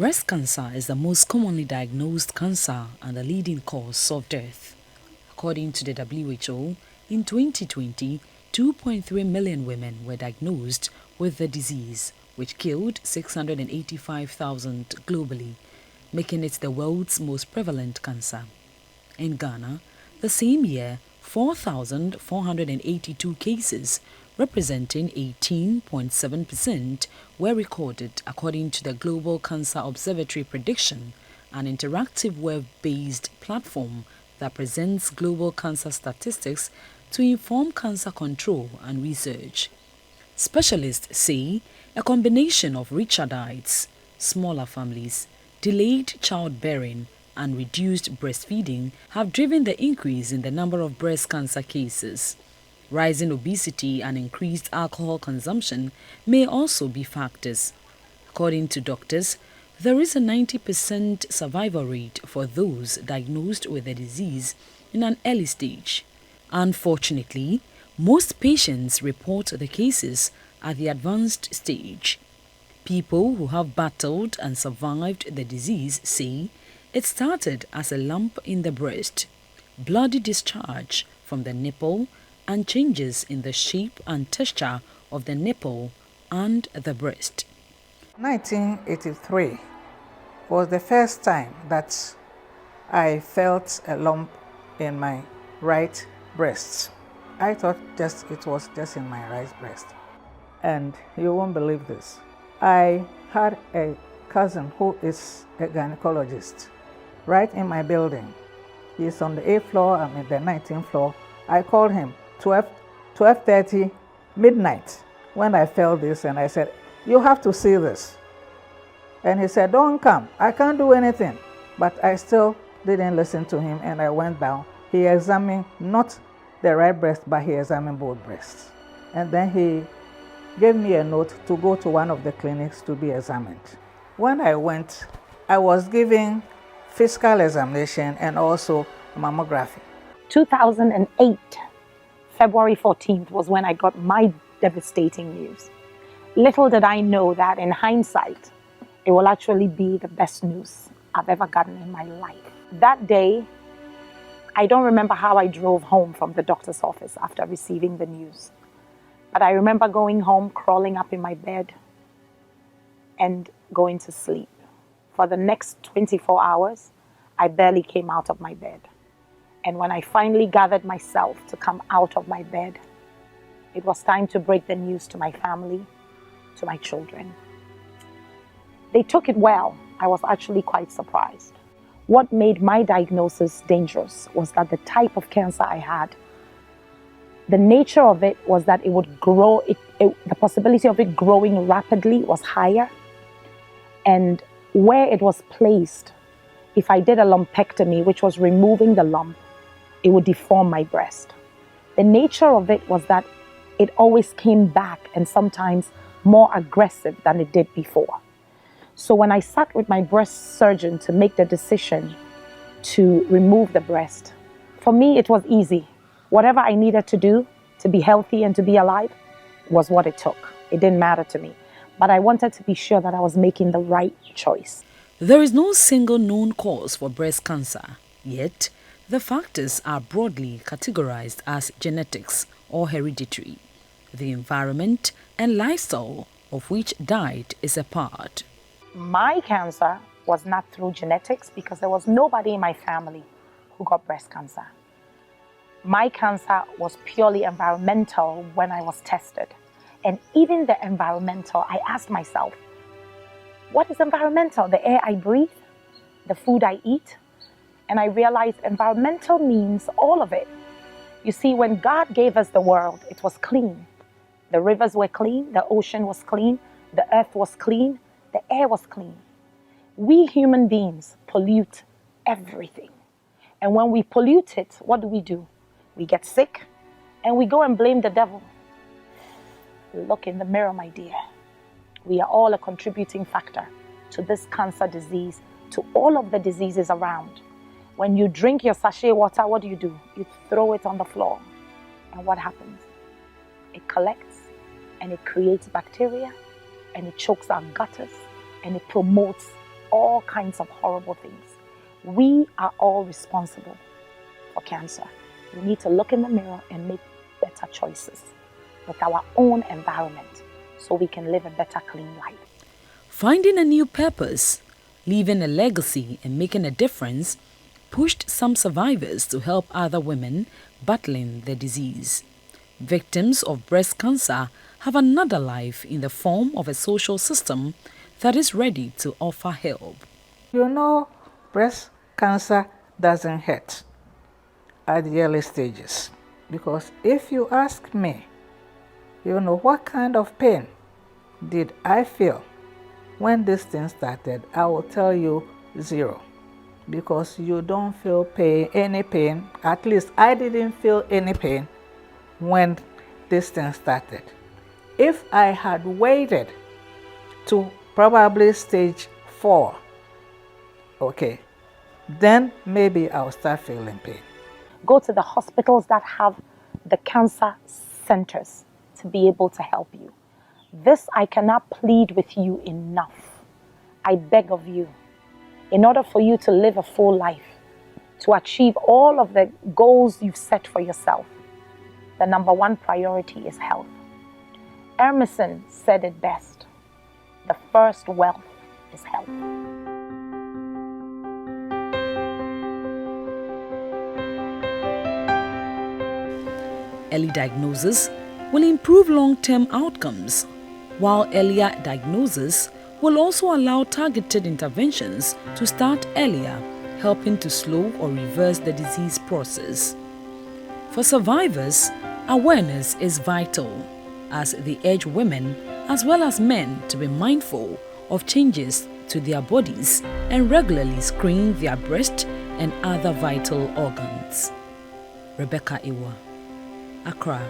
Breast cancer is the most commonly diagnosed cancer and the leading cause of death. According to the WHO, in 2020, 2.3 million women were diagnosed with the disease, which killed 685,000 globally, making it the world's most prevalent cancer. In Ghana, the same year, 4,482 cases, representing 18.7%, were recorded according to the Global Cancer Observatory Prediction, an interactive web-based platform that presents global cancer statistics to inform cancer control and research. Specialists say a combination of richer diets, smaller families, delayed childbearing, and reduced breastfeeding have driven the increase in the number of breast cancer cases. Rising obesity and increased alcohol consumption may also be factors. According to doctors, there is a 90% survival rate for those diagnosed with the disease in an early stage. Unfortunately, most patients report the cases at the advanced stage. People who have battled and survived the disease say it started as a lump in the breast, bloody discharge from the nipple, and changes in the shape and texture of the nipple and the breast. 1983 was the first time that I felt a lump in my right breast. I thought it was just in my right breast. And you won't believe this. I had a cousin who is a gynecologist right in my building. He's on the 8th floor, I'm in the 19th floor. I called him 12:30 midnight when I felt this, and I said, "You have to see this." And he said, "Don't come, I can't do anything." But I still didn't listen to him, and I went down. He examined not the right breast, but he examined both breasts. And then he gave me a note to go to one of the clinics to be examined. When I went, I was given physical examination and also mammography. 2008, February 14th was when I got my devastating news. Little did I know that in hindsight, it will actually be the best news I've ever gotten in my life. That day, I don't remember how I drove home from the doctor's office after receiving the news. But I remember going home, crawling up in my bed, and going to sleep. For the next 24 hours, I barely came out of my bed. And when I finally gathered myself to come out of my bed, it was time to break the news to my family, to my children. They took it well. I was actually quite surprised. What made my diagnosis dangerous was that the type of cancer I had, the nature of it was that it would grow, the possibility of it growing rapidly was higher. And where it was placed, if I did a lumpectomy, which was removing the lump, it would deform my breast. The nature of it was that it always came back and sometimes more aggressive than it did before. So when I sat with my breast surgeon to make the decision to remove the breast, for me it was easy. Whatever I needed to do to be healthy and to be alive was what it took. It didn't matter to me. But I wanted to be sure that I was making the right choice. There is no single known cause for breast cancer, yet the factors are broadly categorized as genetics or hereditary, the environment and lifestyle of which diet is a part. My cancer was not through genetics because there was nobody in my family who got breast cancer. My cancer was purely environmental when I was tested. And even the environmental, I asked myself, what is environmental? The air I breathe, the food I eat? And I realized environmental means all of it. You see, when God gave us the world, it was clean. The rivers were clean, the ocean was clean, the earth was clean, the air was clean. We human beings pollute everything. And when we pollute it, what do? We get sick and we go and blame the devil. Look in the mirror, my dear. We are all a contributing factor to this cancer disease, to all of the diseases around. When you drink your sachet water, what do? You throw it on the floor. And what happens? It collects and it creates bacteria and it chokes our gutters and it promotes all kinds of horrible things. We are all responsible for cancer. We need to look in the mirror and make better choices with our own environment so we can live a better, clean life. Finding a new purpose, leaving a legacy and making a difference pushed some survivors to help other women battling the disease. Victims of breast cancer have another life in the form of a social system that is ready to offer help. You know, breast cancer doesn't hurt at the early stages, because if you ask me, what kind of pain did I feel when this thing started, I will tell you 0, because you don't feel any pain. At least I didn't feel any pain when this thing started. If I had waited to probably stage 4, okay, then maybe I'll start feeling pain. Go to the hospitals that have the cancer centers to be able to help you. This I cannot plead with you enough. I beg of you, in order for you to live a full life, to achieve all of the goals you've set for yourself, the number one priority is health. Emerson said it best: the first wealth is health. Early diagnosis will improve long-term outcomes, while earlier diagnosis will also allow targeted interventions to start earlier, helping to slow or reverse the disease process. For survivors, awareness is vital, as they urge women as well as men to be mindful of changes to their bodies and regularly screen their breast and other vital organs. Rebekah Awuah, Accra.